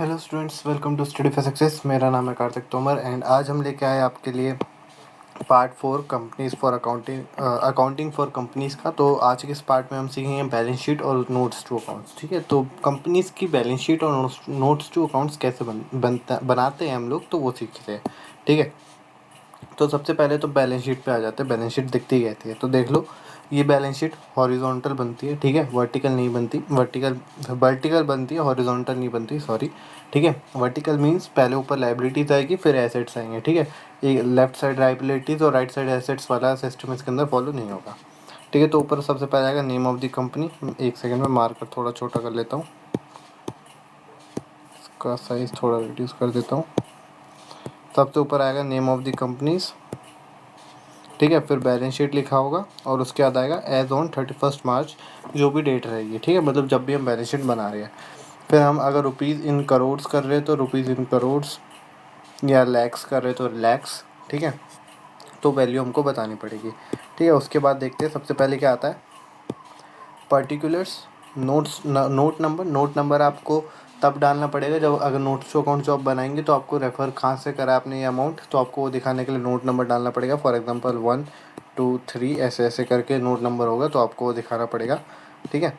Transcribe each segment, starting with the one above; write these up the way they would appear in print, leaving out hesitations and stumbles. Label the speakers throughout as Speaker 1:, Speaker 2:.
Speaker 1: Hello students, welcome to study for success. मेरा नाम है कार्तिक तोमर एंड आज हम लेके आए आपके लिए part 4 companies for accounting for companies का। तो आज के इस पार्ट में हम सीखेंगे बैलेंस शीट और नोट्स टू अकाउंट्स। ठीक है, तो कंपनीज की बैलेंस शीट और नोट्स टू अकाउंट्स कैसे बनाते हैं हम लोग, तो वो सीखते हैं। ठीक है, तो सबसे पहले तो बैलेंस शीट पे आ जाते हैं। बैलेंस शीट दिखती कैसी है, तो देख लो। ये बैलेंस शीट हॉरिजॉन्टल बनती है, ठीक है, वर्टिकल नहीं बनती। वर्टिकल बनती है, हॉरिजॉन्टल नहीं बनती, सॉरी। ठीक है, वर्टिकल मींस पहले ऊपर लाइबिलिटीज आएगी, फिर एसेट्स आएंगे। ठीक है, ये लेफ्ट साइड लाइबिलिटीज और राइट साइड एसेट्स वाला सिस्टम इसके अंदर फॉलो नहीं होगा। ठीक है, तो ऊपर सबसे पहले आएगा नेम ऑफ द कंपनी। एक सेकंड में मार्कर थोड़ा छोटा कर लेता हूँ, इसका साइज थोड़ा रिड्यूस कर देता हूँ। सबसे ऊपर आएगा नेम ऑफ द कंपनीज, ठीक है, फिर बैलेंस शीट लिखा होगा और उसके बाद आएगा एज ऑन 31 मार्च, जो भी डेट रहेगी। ठीक है, मतलब जब भी हम बैलेंस शीट बना रहे हैं। फिर हम अगर रुपीज़ इन करोड्स कर रहे हैं तो रुपीज़ इन करोड्स, या लैक्स कर रहे तो लैक्स। ठीक है, तो वैल्यू हमको बतानी पड़ेगी। ठीक है, उसके बाद देखते हैं सबसे पहले क्या आता है, पर्टिकुलर्स। नोट नंबर आपको तब डालना पड़ेगा जब अगर नोट्स टू अकाउंट जो आप बनाएंगे तो आपको रेफ़र कहाँ से करा आपने ये अमाउंट, तो आपको वो दिखाने के लिए नोट नंबर डालना पड़ेगा। फॉर एग्जांपल 1 2 3 ऐसे ऐसे करके नोट नंबर होगा, तो आपको वो दिखाना पड़ेगा। ठीक है,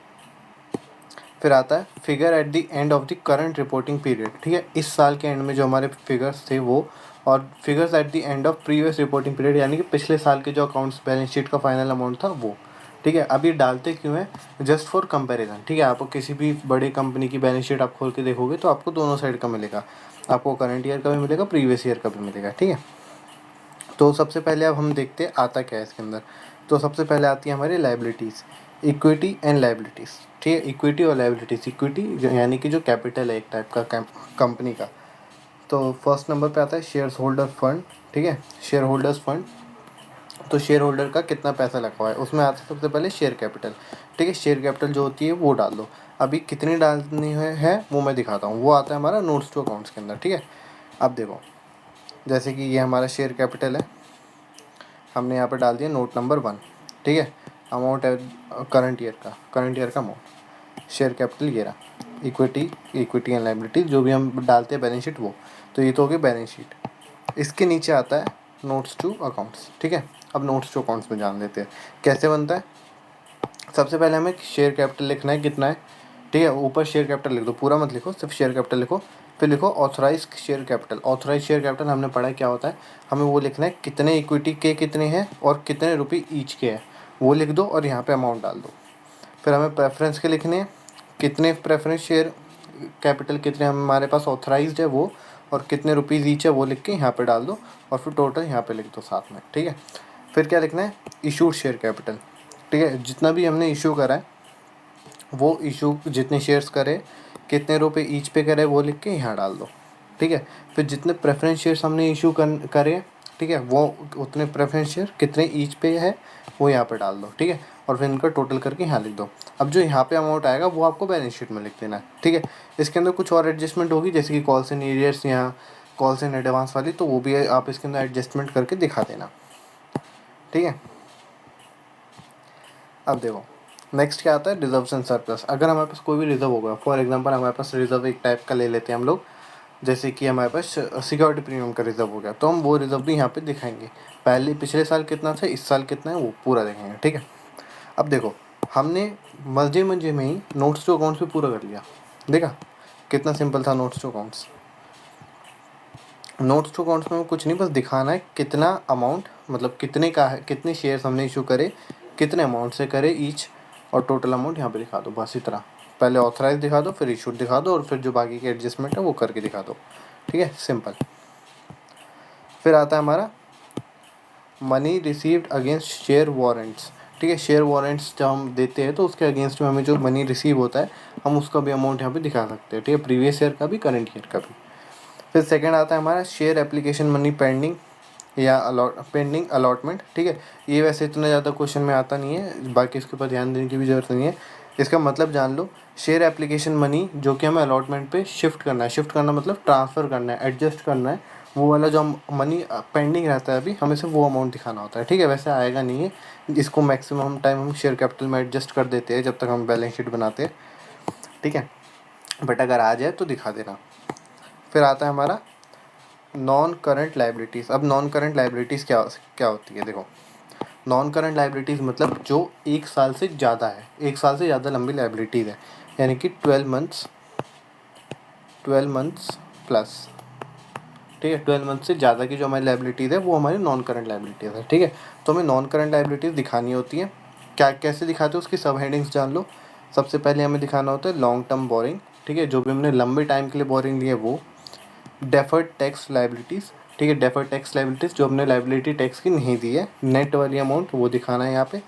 Speaker 1: फिर आता है figure at the end of the current reporting period. ठीक है, इस साल के एंड में जो हमारे फिगर्स थे वो, और figures at the end of previous reporting period, यानी कि पिछले साल के जो अकाउंट्स बैलेंस शीट का फाइनल अमाउंट था वो। ठीक है, अब ये डालते क्यों है, जस्ट फॉर कंपैरिजन। ठीक है, आपको किसी भी बड़ी कंपनी की बैलेंस शीट आप खोल के देखोगे तो आपको दोनों साइड का मिलेगा, आपको करंट ईयर का भी मिलेगा, प्रीवियस ईयर का भी मिलेगा। ठीक है, तो सबसे पहले अब हम देखते हैं आता क्या है इसके अंदर। तो सबसे पहले आती है हमारी लाइबिलिटीज़, इक्विटी एंड लाइबिलिटीज़। ठीक है, इक्विटी और लाइबिलिटीज़। इक्विटी यानी कि जो कैपिटल है एक टाइप का कंपनी का। तो फर्स्ट नंबर पे आता है शेयर होल्डर फंड। ठीक है, शेयर होल्डर्स फंड। तो शेयर होल्डर का कितना पैसा लगा हुआ है, उसमें आता है सबसे पहले शेयर कैपिटल। ठीक है, शेयर कैपिटल जो होती है वो डाल दो। अभी कितनी डालनी है वो मैं दिखाता हूँ, वो आता है हमारा नोट्स टू अकाउंट्स के अंदर। ठीक है, अब देखो, जैसे कि ये हमारा शेयर कैपिटल है, हमने यहाँ पर डाल दिया नोट नंबर 1। ठीक है, अमाउंट है करंट ईयर का अमाउंट। शेयर कैपिटल ये रहा, इक्विटी एंड लायबिलिटी जो भी हम डालते हैं बैलेंस शीट वो। तो ये तो हो गई बैलेंस शीट। इसके नीचे आता है नोट्स टू अकाउंट्स। ठीक है, अब नोट्स टू अकाउंट्स में जान लेते हैं कैसे बनता है। सबसे पहले हमें शेयर कैपिटल लिखना है, कितना है। ठीक है, ऊपर शेयर कैपिटल लिख दो, पूरा मत लिखो, सिर्फ शेयर कैपिटल लिखो। फिर लिखो authorise share capital. Authorise share capital हमने पढ़ा है क्या होता है, हमें वो लिखना है कितने इक्विटी के कितने हैं और कितने रुपये ईच के हैं, वो लिख दो और यहाँ पे अमाउंट डाल दो। फिर हमें प्रेफरेंस के लिखने हैं, कितने प्रेफरेंस शेयर कैपिटल कितने हमारे पास ऑथराइज्ड है वो, और कितने रुपीज़ ईच है वो लिख के यहाँ पे डाल दो, और फिर टोटल यहाँ पे लिख दो साथ में। ठीक है, फिर क्या लिखना है, इशूड शेयर कैपिटल। ठीक है, जितना भी हमने इशू करा है वो इशू जितने शेयर्स करे, कितने रुपए ईच पे करे वो लिख के यहाँ डाल दो। ठीक है, फिर जितने प्रेफरेंस शेयर्स हमने इशू करे, ठीक है, वो उतने प्रेफरेंस शेयर कितने ईच पे है वो यहाँ पे डाल दो। ठीक है, और फिर इनका टोटल करके यहाँ लिख दो। अब जो यहाँ पे अमाउंट आएगा वो आपको बैलेंस शीट में लिख देना है। ठीक है, इसके अंदर कुछ और एडजस्टमेंट होगी, जैसे कि कॉल्स एंड एरियर्स या कॉल्स एंड एडवांस वाली, तो वो भी आप इसके अंदर एडजस्टमेंट करके दिखा देना। ठीक है, अब देखो नेक्स्ट क्या आता है, रिजर्व्स एंड सरप्लस। अगर हमारे पास कोई भी रिजर्व होगा, फॉर एग्जांपल हमारे पास रिजर्व एक टाइप का ले लेते हैं हम लोग, जैसे कि हमारे पास सिक्योरिटी प्रीमियम का रिजर्व हो गया, तो हम वो रिजर्व भी यहाँ पे दिखाएंगे। पहले पिछले साल कितना था, इस साल कितना है, वो पूरा देखेंगे। ठीक है, अब देखो हमने मजे मजे में ही नोट्स टू अकाउंट्स भी पूरा कर लिया। देखा कितना सिंपल था notes to accounts. Notes to accounts में कुछ नहीं, बस दिखाना है कितना अमाउंट, मतलब कितने का है, कितने शेयर्स हमने इशू करे, कितने अमाउंट से करे ईच, और टोटल अमाउंट यहाँ पे दिखा दो, बस इतना। पहले ऑथराइज दिखा दो, फिर इशूड दिखा दो, और फिर जो बाकी के एडजस्टमेंट है वो करके दिखा दो। ठीक है, सिंपल। फिर आता है हमारा money received against share warrants. ठीक है, शेयर वारंट्स जब हम देते हैं तो उसके अगेंस्ट में हमें जो मनी रिसीव होता है हम उसका भी अमाउंट यहाँ पे दिखा सकते हैं। ठीक है, प्रीवियस ईयर का भी, करंट ईयर का भी। फिर सेकंड आता है हमारा शेयर एप्लीकेशन मनी पेंडिंग या पेंडिंग अलॉटमेंट। ठीक है, ये वैसे इतना ज़्यादा क्वेश्चन में आता नहीं है, बाकी इसके ऊपर ध्यान देने की भी ज़रूरत नहीं है। इसका मतलब जान लो, शेयर एप्लीकेशन मनी जो कि हमें अलॉटमेंट पे शिफ्ट करना है, शिफ्ट करना मतलब ट्रांसफ़र करना है, एडजस्ट करना है, वो वाला जो मनी पेंडिंग रहता है अभी, हमें सिर्फ वो अमाउंट दिखाना होता है। ठीक है, वैसे आएगा नहीं है, इसको मैक्सिमम टाइम हम शेयर कैपिटल में एडजस्ट कर देते हैं जब तक हम बैलेंस शीट बनाते हैं। ठीक है, बट अगर आ जाए तो दिखा देना। फिर आता है हमारा नॉन करंट लाइबिलिटीज़। अब नॉन करंट लाइबिलिटीज़ क्या क्या होती है, देखो नॉन करंट लाइबिलिटीज़ मतलब जो 1 साल से ज़्यादा है, 1 साल से ज़्यादा लंबी लाइबिलिटीज़ है, यानी कि 12 मंथ्स प्लस, ठीक है। 12 मंथ से ज़्यादा की जो हमारी लाइबिलिटीज़ है वो हमारी नॉन करंट लाइबिलिटीज़ है, ठीक है। तो हमें नॉन करंट लाइबिलिटीज़ दिखानी होती है। क्या कैसे दिखाते हैं उसकी सब हेडिंग्स जान लो। सबसे पहले हमें दिखाना होता है लॉन्ग टर्म बोरिंग, ठीक है, जो भी हमने लंबे टाइम के लिए बोरिंग ली है वो। डेफर्ड टैक्स लाइबिलिटीज़, ठीक है, डेफर्ड टैक्स लाइबिलिटीज़ जो हमने लाइबिलिटी टैक्स की नहीं दी है, नेट वाली अमाउंट वो दिखाना है यहाँ पे।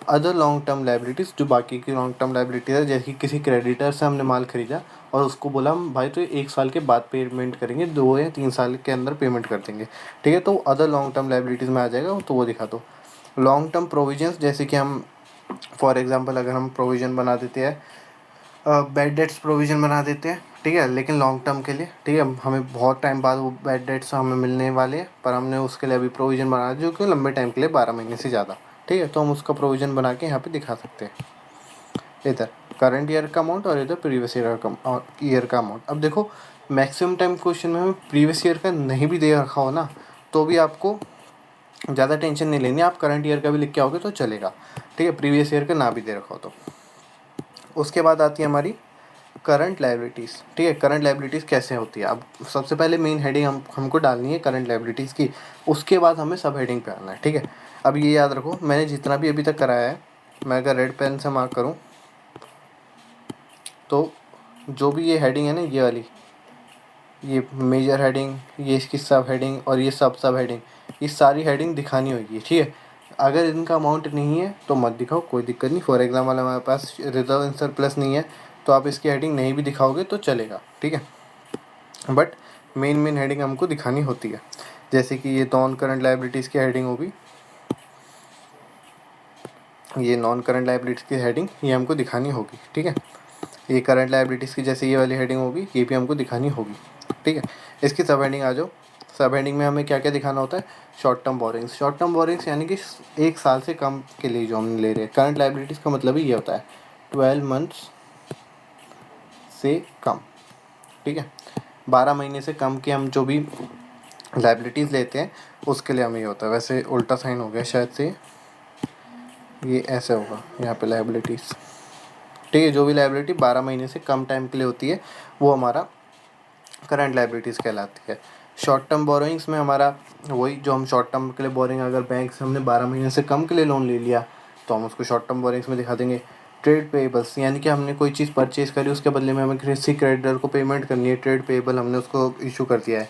Speaker 1: अदर लॉन्ग टर्म लाइबिलिटीज़ जो बाकी की लॉन्ग टर्म लाइबिलिटीज़ है, जैसे कि किसी क्रेडिटर से हमने माल खरीदा और उसको बोला हम भाई तो 1 साल के बाद पेमेंट करेंगे, 2 या 3 साल के अंदर पेमेंट कर देंगे, ठीक है, तो अदर लॉन्ग टर्म लाइबिलिटीज़ में आ जाएगा, तो वो दिखा दो। लॉन्ग टर्म प्रोविजंस, जैसे कि हम फॉर एग्जांपल अगर हम प्रोविज़न बना देते हैं, बैड डेट्स प्रोविज़न बना देते हैं, ठीक है, लेकिन लॉन्ग टर्म के लिए, ठीक है, हमें बहुत टाइम बाद वो बैड डेट्स हमें मिलने वाले हैं, पर हमने उसके लिए अभी प्रोविज़न बना दिया जो कि लंबे टाइम के लिए 12 महीने से ज़्यादा, ठीक है, तो हम उसका प्रोविज़न बना के यहाँ पे दिखा सकते हैं। इधर करंट ईयर का अमाउंट और इधर प्रीवियस ईयर का अमाउंट। अब देखो मैक्सिमम टाइम क्वेश्चन में हमें प्रीवियस ईयर का नहीं भी दे रखा हो ना, तो भी आपको ज़्यादा टेंशन नहीं लेनी, आप करंट ईयर का भी लिख के आओगे तो चलेगा, ठीक है, प्रीवियस ईयर का ना भी दे रखा हो तो। उसके बाद आती है हमारी करंट लाइबिलिटीज़, ठीक है। करंट लाइबिलिटीज़ कैसे होती है, अब सबसे पहले मेन हेडिंग हमको डालनी है करंट लाइबिलिटीज़ की, उसके बाद हमें सब हेडिंग पे आना है, ठीक है। अब ये याद रखो, मैंने जितना भी अभी तक कराया है, मैं अगर रेड पेन से मार्क करूँ तो जो भी ये हेडिंग है ना, ये वाली, ये मेजर हेडिंग, ये इसकी सब हेडिंग और ये सब हेडिंग, ये सारी हेडिंग दिखानी होगी, ठीक है। अगर इनका अमाउंट नहीं है तो मत दिखाओ, कोई दिक्कत नहीं। फॉर एग्जाम्पल हमारे पास रिजर्व एंड सरप्लस नहीं है तो आप इसकी हेडिंग नहीं भी दिखाओगे तो चलेगा, ठीक है, बट मेन हेडिंग हमको दिखानी होती है। जैसे कि ये नॉन करंट लाइबिलिटीज़ की हेडिंग होगी, ये नॉन करंट लाइबिलिटीज़ की हेडिंग ये हमको दिखानी होगी, ठीक है। ये करंट लाइबिलिटीज़ की जैसे ये वाली हेडिंग होगी, ये भी हमको दिखानी होगी, ठीक है। इसकी सब हेडिंग आ जाओ। सब हेडिंग में हमें क्या क्या दिखाना होता है, short term borrowings. Short term borrowings यानी कि 1 साल से कम के लिए जो हम ले रहे हैं। करंट लाइबिलिटीज़ का मतलब ही ये होता है 12 मंथ्स से कम, ठीक है, 12 महीने से कम के हम जो भी लाइबिलिटीज़ लेते हैं उसके लिए हमें ये होता है। वैसे उल्टा साइन हो गया शायद से, ये ऐसे होगा यहाँ पे लाइबिलिटीज़, ठीक है, जो भी लाइबिलिटी 12 महीने से कम टाइम के लिए होती है वो हमारा करंट लाइबिलिटीज़ कहलाती है। शॉर्ट टर्म बोरोइंग्स में हमारा वही, जो हम शॉर्ट टर्म के लिए बोरिंग, अगर बैंक से हमने 12 महीने से कम के लिए लोन ले लिया तो हम उसको शॉर्ट टर्म बोरिंग्स में दिखा देंगे। ट्रेड पेएबल्स, यानी कि हमने कोई चीज़ परचेज़ करी, उसके बदले में हमें किसी क्रेडिटर को पेमेंट करनी है, ट्रेड पेएबल हमने उसको इशू कर दिया है,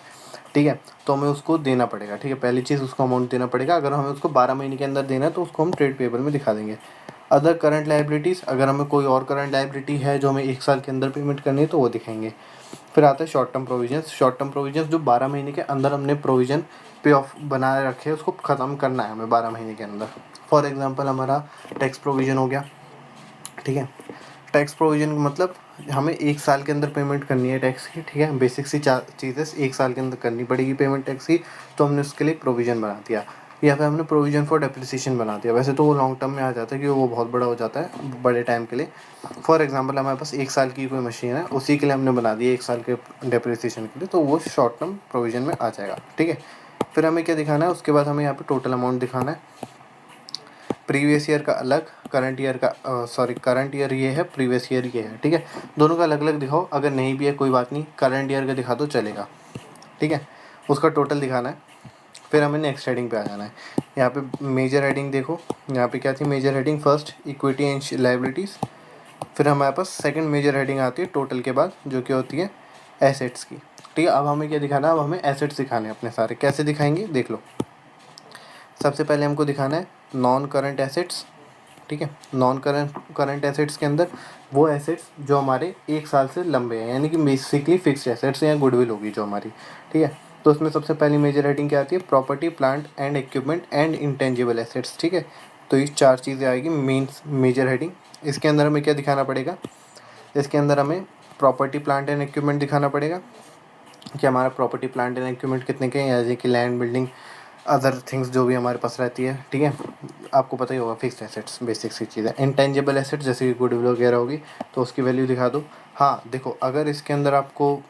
Speaker 1: ठीक है, तो हमें उसको देना पड़ेगा, ठीक है, पहली चीज़ उसको अमाउंट देना पड़ेगा। अगर हमें उसको 12 महीने के अंदर देना है तो उसको हम ट्रेड पेएबल में दिखा देंगे। अदर करंट लाइबिलिटीज़, अगर हमें कोई और करंट लाइबिलिटी है जो हमें 1 साल के अंदर पेमेंट करनी है तो वो दिखाएंगे। फिर आता है short term provisions. Short term provisions जो 12 महीने के अंदर हमने प्रोविज़न पे ऑफ बनाए रखे उसको ख़त्म करना है हमें 12 महीने के अंदर। फॉर एग्जांपल हमारा टैक्स प्रोविज़न हो गया, ठीक है। टैक्स प्रोविज़न मतलब हमें 1 साल के अंदर पेमेंट करनी है टैक्स की, ठीक है, बेसिक सी चीज़ें 1 साल के अंदर करनी पड़ेगी पेमेंट टैक्स की, तो हमने उसके लिए प्रोविज़न बना दिया। या फिर हमने प्रोविज़न फॉर डेप्रिसिएशन बना दिया। वैसे तो वो लॉन्ग टर्म में आ जाता है कि वो बहुत बड़ा हो जाता है बड़े टाइम के लिए। फॉर एग्जांपल हमारे पास 1 साल की कोई मशीन है, उसी के लिए हमने बना दिया 1 साल के डेप्रिसिएशन के लिए, तो वो शॉर्ट टर्म प्रोविज़न में आ जाएगा, ठीक है। फिर हमें क्या दिखाना है, उसके बाद हमें यहाँ पे टोटल अमाउंट दिखाना है। प्रीवियस ईयर का अलग, करंट ईयर का करंट ईयर ये है, प्रीवियस ईयर ये है, ठीक है, दोनों का अलग अलग दिखाओ। अगर नहीं भी है कोई बात नहीं, करंट ईयर का दिखा दो चलेगा, ठीक है, उसका टोटल दिखाना है। फिर हमें नेक्स्ट हेडिंग पे आ जाना है। यहाँ पे मेजर हेडिंग देखो, यहाँ पे क्या थी major heading, first equity and liabilities. फिर हमारे पास सेकंड मेजर हेडिंग आती है टोटल के बाद, जो कि होती है एसेट्स की, ठीक है। अब हमें क्या दिखाना है, अब हमें एसेट्स दिखाने हैं अपने सारे। कैसे दिखाएंगे देख लो। सबसे पहले हमको दिखाना है नॉन करंट एसेट्स, ठीक है। नॉन करंट एसेट्स के अंदर वो एसेट्स जो हमारे 1 साल से लंबे हैं, यानी कि बेसिकली फिक्स्ड एसेट्स या गुडविल होगी जो हमारी, ठीक है। तो उसमें सबसे पहली मेजर हेडिंग क्या आती है, property plant and equipment and intangible assets, ठीक है। तो ये 4 चीज़ें आएगी मेन मेजर हेडिंग। इसके अंदर हमें क्या दिखाना पड़ेगा, इसके अंदर हमें प्रॉपर्टी प्लांट एंड इक्विपमेंट दिखाना पड़ेगा कि हमारा प्रॉपर्टी प्लांट एंड इक्विपमेंट कितने के हैं, जैसे कि लैंड, बिल्डिंग, अदर थिंग्स जो भी हमारे पास रहती है, ठीक है, आपको पता ही होगा फिक्स्ड एसेट्स बेसिक सी चीज़ है। इंटेंजिबल एसेट्स जैसे कि गुडविल वगैरह होगी तो उसकी वैल्यू दिखा दो। हाँ देखो, अगर इसके अंदर आपको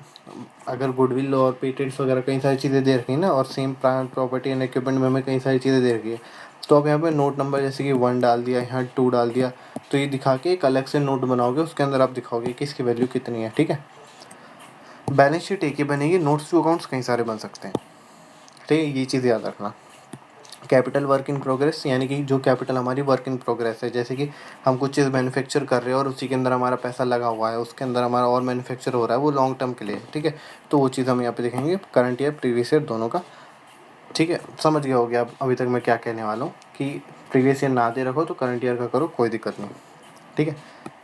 Speaker 1: अगर गुडविल और पेटेंट्स वगैरह कई सारी चीज़ें दे रखी है ना, और same plant property and equipment में हमें कई सारी चीज़ें दे रखी है, तो आप यहाँ पे नोट नंबर जैसे कि 1 डाल दिया, यहाँ 2 डाल दिया, तो ये दिखा के एक अलग से नोट बनाओगे, उसके अंदर आप दिखाओगे कि इसकी वैल्यू कितनी है। ठीक है, बैलेंस शीट एक ही बनेगी, नोट्स टू अकाउंट्स कई सारे बन सकते हैं। ठीक है, ये चीज़ याद रखना। कैपिटल वर्क इन प्रोग्रेस, यानी कि जो कैपिटल हमारी वर्क इन प्रोग्रेस है, जैसे कि हम कुछ चीज़ मैन्युफैक्चर कर रहे हैं और उसी के अंदर हमारा पैसा लगा हुआ है, उसके अंदर हमारा और मैन्युफैक्चर हो रहा है, वो लॉन्ग टर्म के लिए। ठीक है, तो वो चीज़ हम यहाँ पे देखेंगे, करंट ईयर प्रीवियस ईयर दोनों का। ठीक है, समझ गया होगा आप अभी तक मैं क्या कहने वाला हूँ, कि प्रीवियस ईयर ना दे रखो तो करंट ईयर का करो, कोई दिक्कत नहीं। ठीक है,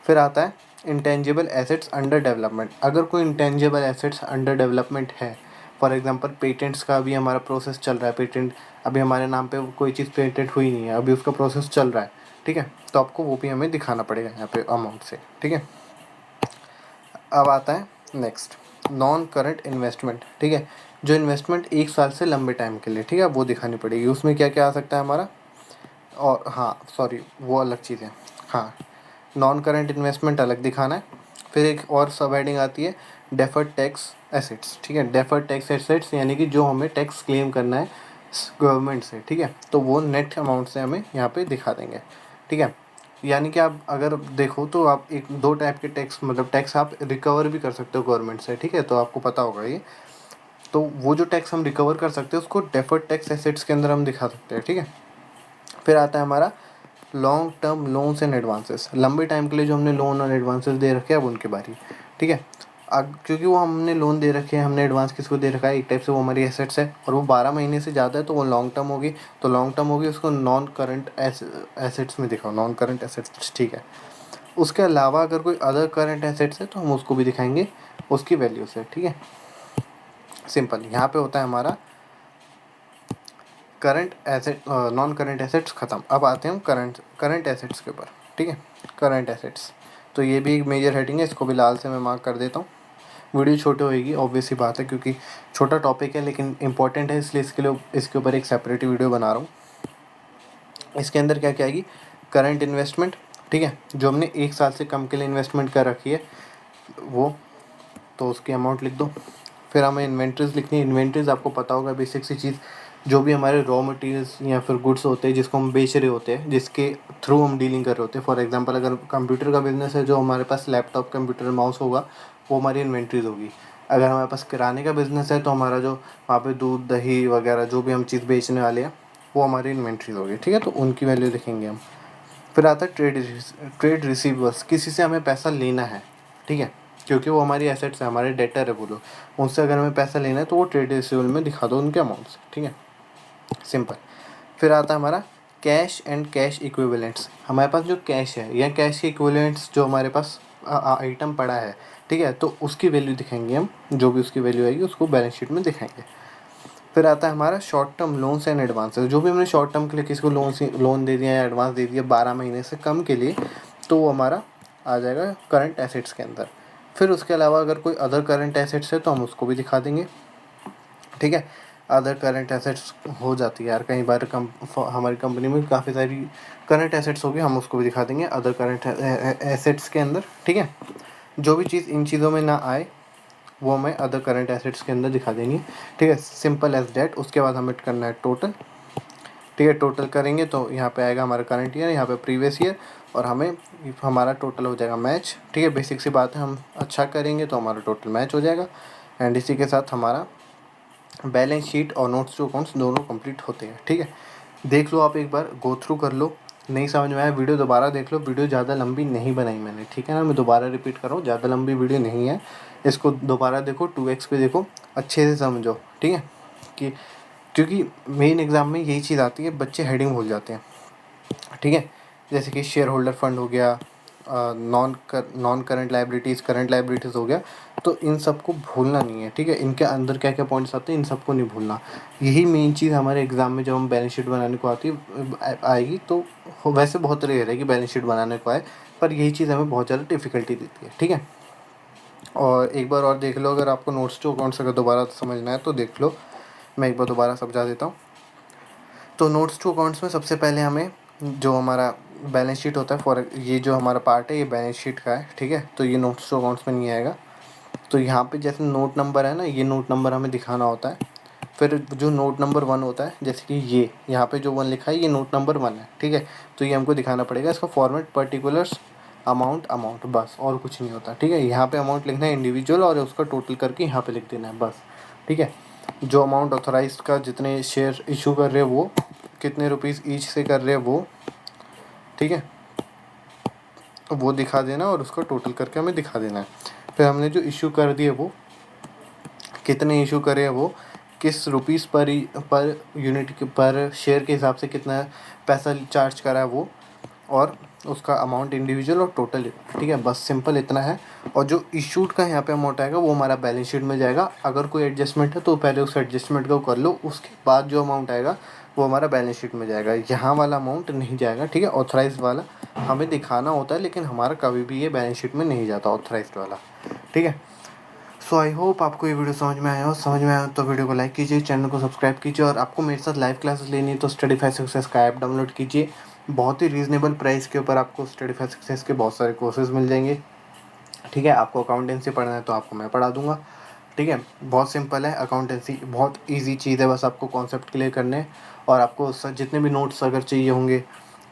Speaker 1: फिर आता है इंटेंजिबल एसेट्स अंडर डेवलपमेंट। अगर कोई इंटेंजिबल एसेट्स अंडर डेवलपमेंट है, फॉर एग्जांपल पेटेंट्स का अभी हमारा प्रोसेस चल रहा है, पेटेंट अभी हमारे नाम पे कोई चीज़ पेटेंट हुई नहीं है, अभी उसका प्रोसेस चल रहा है। ठीक है, तो आपको वो भी हमें दिखाना पड़ेगा यहाँ पे अमाउंट से। ठीक है, अब आता है नेक्स्ट नॉन करंट इन्वेस्टमेंट। ठीक है, जो इन्वेस्टमेंट 1 साल से लंबे टाइम के लिए, ठीक है, वो दिखानी पड़ेगी। उसमें क्या क्या आ सकता है हमारा, और हाँ सॉरी वो अलग चीज़ है। हाँ, नॉन करंट इन्वेस्टमेंट अलग दिखाना है। फिर एक और सब हेडिंग आती है डेफर्ड टैक्स एसेट्स। ठीक है, डेफर्ड टैक्स एसेट्स यानी कि जो हमें टैक्स क्लेम करना है गवर्नमेंट से। ठीक है, तो वो नेट अमाउंट से हमें यहाँ पे दिखा देंगे। ठीक है, यानी कि आप अगर देखो तो आप एक दो टाइप के टैक्स, मतलब टैक्स आप रिकवर भी कर सकते हो गवर्नमेंट से। ठीक है, तो आपको पता होगा ये। तो वो जो टैक्स हम रिकवर कर सकते हैं उसको डेफर्ड टैक्स एसेट्स के अंदर हम दिखा सकते हैं। ठीक है, फिर आता है हमारा long term loans and advances. लंबे टाइम के लिए जो हमने लोन और एडवांसेस दे रखे हैं अब उनकी बारी। ठीक है, अब क्योंकि वो हमने लोन दे रखे हैं, हमने एडवांस किसको दे रखा है, एक टाइप से वो हमारी एसेट्स है, और वो 12 महीने से ज़्यादा है तो वो लॉन्ग टर्म होगी। तो लॉन्ग टर्म होगी, उसको नॉन करंट एसेट्स में दिखाओ, नॉन करंट एसेट्स। ठीक है, उसके अलावा अगर कोई अदर करंट एसेट्स है तो हम उसको भी दिखाएंगे उसकी वैल्यू से। ठीक है, सिंपल। यहाँ पे होता है हमारा current asset, non current assets ख़त्म। अब आते हैं हम करंट एसेट्स के ऊपर। ठीक है, करंट एसेट्स, तो ये भी एक मेजर हेडिंग है, इसको भी लाल से मैं मार्क कर देता हूँ। वीडियो छोटी होएगी, ऑब्वियस ही बात है, क्योंकि छोटा टॉपिक है लेकिन इंपॉर्टेंट है, इसलिए इसके ऊपर एक सेपरेट वीडियो बना रहा हूँ। इसके अंदर क्या क्या आएगी, करंट इन्वेस्टमेंट। ठीक है, जो हमने 1 साल से कम के लिए इन्वेस्टमेंट कर रखी है वो, तो उसकी अमाउंट लिख दो। फिर हमें इन्वेंट्रीज लिखनी है। इन्वेंट्रीज आपको पता होगा, बेसिक सी चीज़, जो भी हमारे रॉ मटेरियल्स या फिर गुड्स होते हैं जिसको हम बेच रहे होते हैं, जिसके थ्रू हम डीलिंग कर रहे होते हैं। फॉर एग्जांपल अगर कंप्यूटर का बिजनेस है, जो हमारे पास लैपटॉप, कंप्यूटर, माउस होगा, वो हमारी इन्वेंट्रीज होगी। अगर हमारे पास किराने का बिजनेस है तो हमारा जो वहाँ पे दूध, दही वगैरह जो भी हम चीज़ बेचने वाले हैं वो हमारी इन्वेंट्रीज होगी। ठीक है, तो उनकी वैल्यू लिखेंगे हम। फिर आता है ट्रेड रिसीवर्स, किसी से हमें पैसा लेना है। ठीक है, क्योंकि वो हमारी एसेट्स है, हमारे डेटर है, बोलो उनसे अगर हमें पैसा लेना है तो वो ट्रेड रिसीवेबल में दिखा दो उनके अमाउंट्स। ठीक है, सिंपल। फिर आता है हमारा कैश एंड कैश इक्विवेलेंट्स। हमारे पास जो कैश है या कैश के इक्विवेलेंट्स जो हमारे पास आइटम पड़ा है, ठीक है, तो उसकी वैल्यू दिखाएंगे हम, जो भी उसकी वैल्यू आएगी उसको बैलेंस शीट में दिखाएंगे। फिर आता है हमारा short term loans and advances. जो भी हमने शॉर्ट टर्म के लिए किसी को लोन दे दिया या एडवांस दे दिया 12 महीने से कम के लिए, तो वो हमारा आ जाएगा करंट एसेट्स के अंदर। फिर उसके अलावा अगर कोई अदर करंट एसेट्स है तो हम उसको भी दिखा देंगे। ठीक है, अदर करंट एसेट्स हो जाती है यार कई बार, हमारी कंपनी में काफ़ी सारी करंट एसेट्स होगी, हम उसको भी दिखा देंगे अदर करंट एसेट्स के अंदर। ठीक है, जो भी चीज़ इन चीज़ों में ना आए वो हमें अदर करंट एसेट्स के अंदर दिखा देंगे। ठीक है, सिंपल एज डैट। उसके बाद हमें करना है टोटल। ठीक है, टोटल करेंगे तो यहाँ पे आएगा हमारा करंट ईयर, यहाँ पे प्रीवियस ईयर, और हमें हमारा टोटल हो जाएगा मैच। ठीक है, बेसिक सी बात है, हम अच्छा करेंगे तो हमारा टोटल मैच हो जाएगा। एंड इसी के साथ हमारा बैलेंस शीट और नोट्स टू अकाउंट्स दोनों कंप्लीट होते हैं। ठीक है, देख लो आप एक बार, गो थ्रू कर लो। नहीं समझ में आया वीडियो दोबारा देख लो, वीडियो ज़्यादा लंबी नहीं बनाई मैंने। ठीक है ना, मैं दोबारा रिपीट कर रहा हूँ, ज़्यादा लंबी वीडियो नहीं है। इसको दोबारा देखो, 2x पे देखो, अच्छे से समझो। ठीक है, कि क्योंकि मेन एग्ज़ाम में यही चीज़ आती है, बच्चे हेडिंग भूल जाते हैं। ठीक है, जैसे कि शेयर होल्डर फंड हो गया, नॉन करंट लाइबिलिटीज़ हो गया, तो इन सबको भूलना नहीं है। ठीक है, इनके अंदर क्या क्या पॉइंट्स आते हैं इन सबको नहीं भूलना। यही मेन चीज़ हमारे एग्ज़ाम में जब हम बैलेंस शीट बनाने को आएगी, तो वैसे बहुत रेयर है कि बैलेंस शीट बनाने को आए, पर यही चीज़ हमें बहुत ज़्यादा डिफ़िकल्टी देती है। ठीक है, और एक बार और देख लो, अगर आपको नोट्स टू अकाउंट्स अगर दोबारा समझना है तो देख लो, मैं एक बार दोबारा समझा देता हूँ। तो नोट्स टू अकाउंट्स में सबसे पहले हमें जो हमारा बैलेंस शीट होता है फॉर ये जो हमारा पार्ट है ये बैलेंस शीट का है, ठीक है। तो ये नोट्स टू अकाउंट्स में नहीं आएगा। तो यहाँ पे जैसे नोट नंबर है ना, ये नोट नंबर हमें दिखाना होता है। फिर जो नोट नंबर 1 होता है, जैसे कि ये यहाँ पे जो 1 लिखा है ये नोट नंबर 1 है, ठीक है। तो ये हमको दिखाना पड़ेगा। इसका फॉर्मेट पर्टिकुलर्स अमाउंट बस, और कुछ नहीं होता, ठीक है। यहाँ पे अमाउंट लिखना है इंडिविजुअल और उसका टोटल करके यहाँ पे लिख देना है बस, ठीक है। जो अमाउंट ऑथराइज्ड का जितने शेयर इशू कर रहे हैं वो कितने रुपीज़ ईच से कर रहे हैं वो, ठीक है, वो दिखा देना और उसका टोटल करके हमें दिखा देना है। फिर हमने जो इशू कर दिए वो कितने इशू करे हैं, वो किस रुपीज़ पर यूनिट के पर शेयर के हिसाब से कितना पैसा चार्ज करा है वो, और उसका अमाउंट इंडिविजुअल और टोटल, ठीक है। बस सिंपल इतना है। और जो इशूड का यहाँ पे अमाउंट आएगा वो हमारा बैलेंस शीट में जाएगा। अगर कोई एडजस्टमेंट है तो पहले उस एडजस्टमेंट को कर लो, उसके बाद जो अमाउंट आएगा वो हमारा बैलेंस शीट में जाएगा। यहाँ वाला अमाउंट नहीं जाएगा, ठीक है। ऑथराइज वाला हमें दिखाना होता है, लेकिन हमारा कभी भी ये बैलेंस शीट में नहीं जाता ऑथराइज वाला, ठीक है। सो आई होप आपको ये वीडियो समझ में आया हो। समझ में आया तो वीडियो को लाइक कीजिए, चैनल को सब्सक्राइब कीजिए, और आपको मेरे साथ लाइव क्लासेस लेनी है तो स्टडीफाई सक्सेस का ऐप डाउनलोड कीजिए। बहुत ही रीज़नेबल प्राइस के ऊपर आपको स्टडीफाई सक्सेस के बहुत सारे कोर्सेज मिल जाएंगे, ठीक है। आपको अकाउंटेंसी पढ़ना है तो आपको मैं पढ़ा दूंगा, ठीक है। बहुत सिंपल है अकाउंटेंसी, बहुत इजी चीज़ है, बस आपको कॉन्सेप्ट क्लियर करने हैं। और आपको जितने भी नोट्स अगर चाहिए होंगे,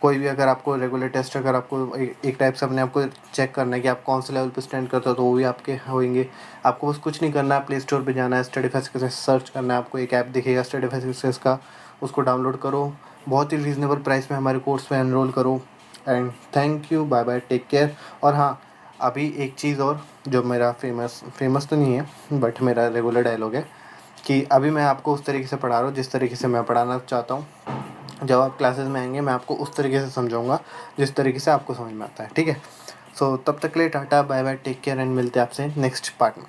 Speaker 1: कोई भी अगर आपको रेगुलर टेस्ट, अगर आपको एक टाइप से अपने आप को चेक करना है कि आप कौन से लेवल पे स्टैंड करते हो, तो वो भी आपके होंगे। आपको बस कुछ नहीं करना है, प्ले स्टोर पे जाना है, स्टडीफाई सक्सेस सर्च करना है, आपको एक ऐप दिखेगा स्टडीफाई सक्सेस का, उसको डाउनलोड करो। बहुत ही रीज़नेबल प्राइस में हमारे कोर्स में एनरोल करो। And thank you, bye bye, take care. और हाँ, अभी एक चीज़ और, जो मेरा फेमस तो नहीं है बट मेरा रेगुलर डायलॉग है, कि अभी मैं आपको उस तरीके से पढ़ा रहा हूँ जिस तरीके से मैं पढ़ाना चाहता हूँ। जब आप क्लासेस में आएंगे मैं आपको उस तरीके से समझाऊंगा जिस तरीके से आपको समझ में आता है, ठीक है। सो तब तक के लिए tata, bye bye, take care, and मिलते हैं आपसे नेक्स्ट पार्ट में।